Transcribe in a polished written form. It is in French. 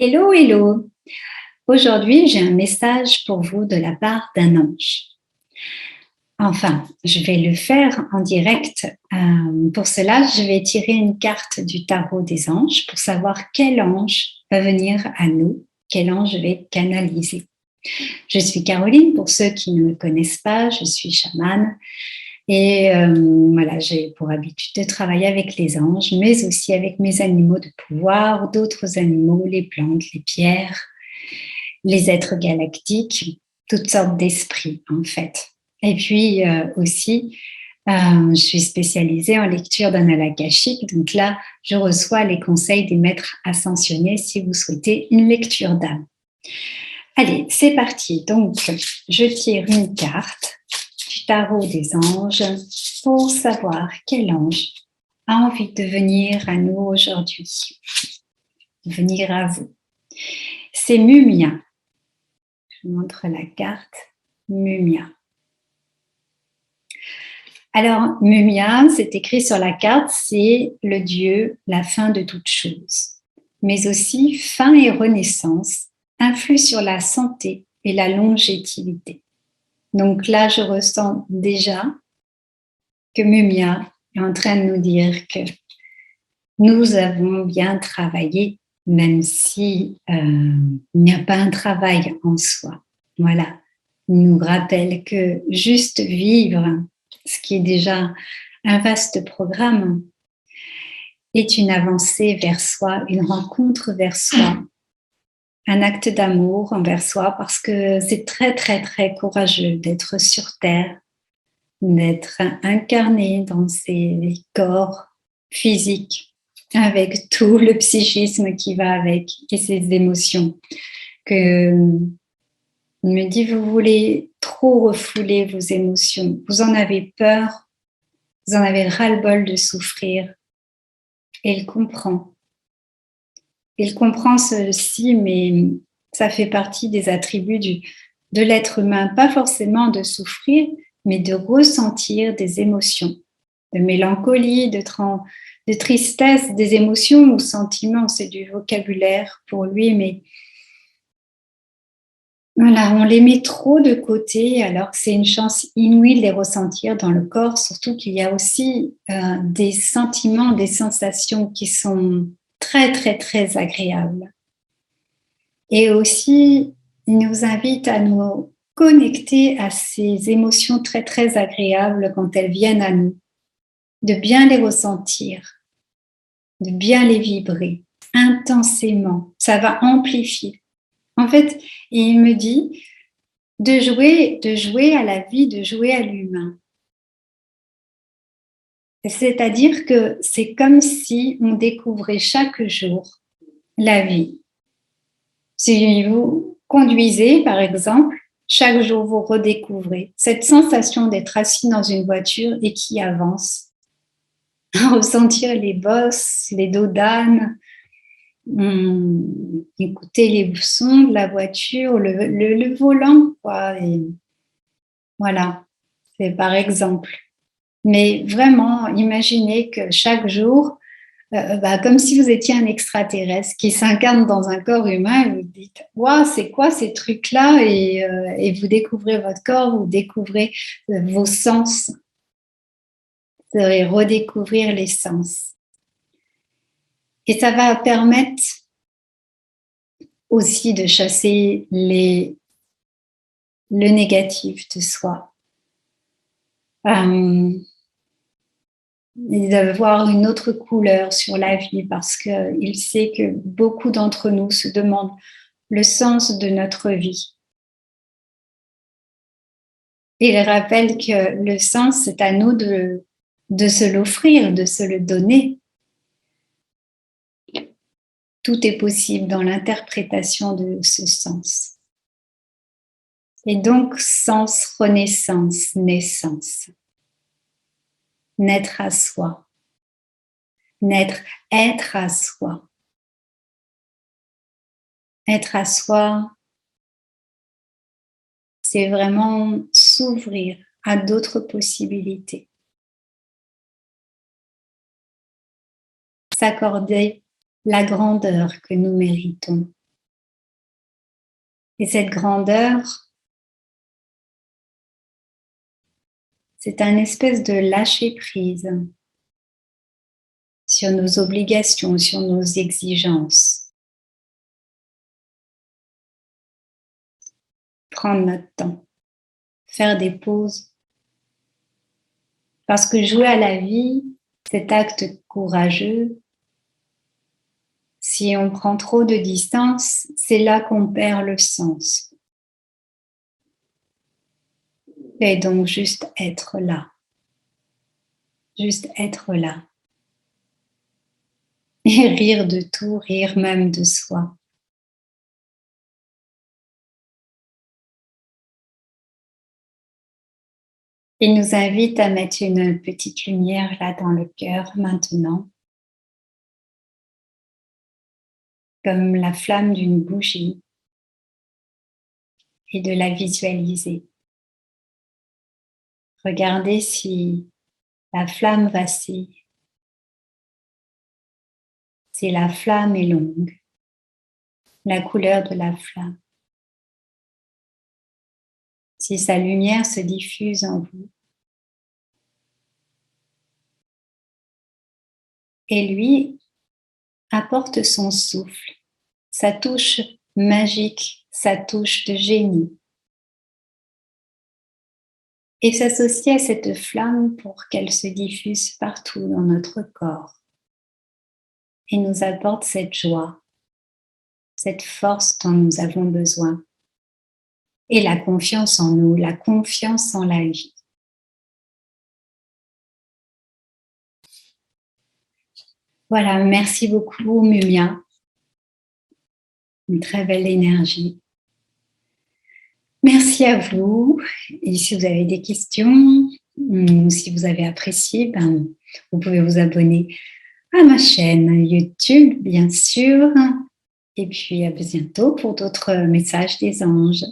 Hello, hello. Aujourd'hui, j'ai un message pour vous de la part d'un ange. Enfin, je vais le faire en direct. Pour cela, je vais tirer une carte du tarot des anges pour savoir quel ange va venir à nous, quel ange je vais canaliser. Je suis Caroline, pour ceux qui ne me connaissent pas, je suis chamane et voilà, j'ai pour habitude de travailler avec les anges, mais aussi avec mes animaux de pouvoir, d'autres animaux, les plantes, les pierres, les êtres galactiques, toutes sortes d'esprits en fait. Et puis aussi, je suis spécialisée en lecture d'annales akashiques, donc là, je reçois les conseils des maîtres ascensionnés si vous souhaitez une lecture d'âme. Allez, c'est parti. Donc, je tire une carte du tarot des anges pour savoir quel ange a envie de venir à nous aujourd'hui, de venir à vous. C'est Mumia. Je montre la carte Mumia. Alors, Mumia, c'est écrit sur la carte, c'est le dieu, la fin de toute chose. Mais aussi, fin et renaissance influent sur la santé et la longévité. Donc là, je ressens déjà que Mumia est en train de nous dire que nous avons bien travaillé, même si il n'y a pas un travail en soi. Voilà, il nous rappelle que juste vivre, ce qui est déjà un vaste programme, est une avancée vers soi, une rencontre vers soi, un acte d'amour envers soi, parce que c'est très, très, très courageux d'être sur Terre, d'être incarné dans ces corps physiques, avec tout le psychisme qui va avec et ces émotions. Que il me dit, vous voulez trop refouler vos émotions, vous en avez peur, vous en avez ras-le-bol de souffrir. Et il comprend. Il comprend ceci, mais ça fait partie des attributs de l'être humain, pas forcément de souffrir, mais de ressentir des émotions, de mélancolie, de tristesse, des émotions ou sentiments, c'est du vocabulaire pour lui, mais voilà, on les met trop de côté alors que c'est une chance inouïe de les ressentir dans le corps, surtout qu'il y a aussi des sentiments, des sensations qui sont très, très, très agréables. Et aussi, il nous invite à nous connecter à ces émotions très, très agréables quand elles viennent à nous, de bien les ressentir, de bien les vibrer intensément. Ça va amplifier. En fait, il me dit de jouer à la vie, de jouer à l'humain. C'est-à-dire que c'est comme si on découvrait chaque jour la vie. Si vous conduisez, par exemple, chaque jour vous redécouvrez cette sensation d'être assis dans une voiture et qui avance, ressentir les bosses, les dos d'âne, écouter les sons de la voiture, le volant, quoi. Et voilà, c'est par exemple. Mais vraiment, imaginez que chaque jour, comme si vous étiez un extraterrestre qui s'incarne dans un corps humain et vous dites waouh, c'est quoi ces trucs-là et vous découvrez votre corps, vous découvrez vos sens, vous allez redécouvrir les sens. Et ça va permettre aussi de chasser le négatif de soi. Et d'avoir une autre couleur sur la vie parce qu'il sait que beaucoup d'entre nous se demandent le sens de notre vie. Et il rappelle que le sens, c'est à nous de se l'offrir, de se le donner. Tout est possible dans l'interprétation de ce sens. Et donc, sens, renaissance, naissance. Naître à soi. Naître, être à soi. Être à soi, c'est vraiment s'ouvrir à d'autres possibilités. S'accorder la grandeur que nous méritons. Et cette grandeur, c'est un espèce de lâcher prise sur nos obligations, sur nos exigences. Prendre notre temps, faire des pauses. Parce que jouer à la vie, cet acte courageux, si on prend trop de distance, c'est là qu'on perd le sens. Et donc juste être là. Juste être là. Et rire de tout, rire même de soi. Il nous invite à mettre une petite lumière là dans le cœur maintenant, comme la flamme d'une bougie, et de la visualiser. Regardez si la flamme vacille, si la flamme est longue, la couleur de la flamme, si sa lumière se diffuse en vous. Et lui apporte son souffle, sa touche magique, sa touche de génie. Et s'associe à cette flamme pour qu'elle se diffuse partout dans notre corps et nous apporte cette joie, cette force dont nous avons besoin et la confiance en nous, la confiance en la vie. Voilà, merci beaucoup Mumia, une très belle énergie. Merci à vous. Et si vous avez des questions ou si vous avez apprécié, vous pouvez vous abonner à ma chaîne YouTube, bien sûr. Et puis à bientôt pour d'autres messages des anges.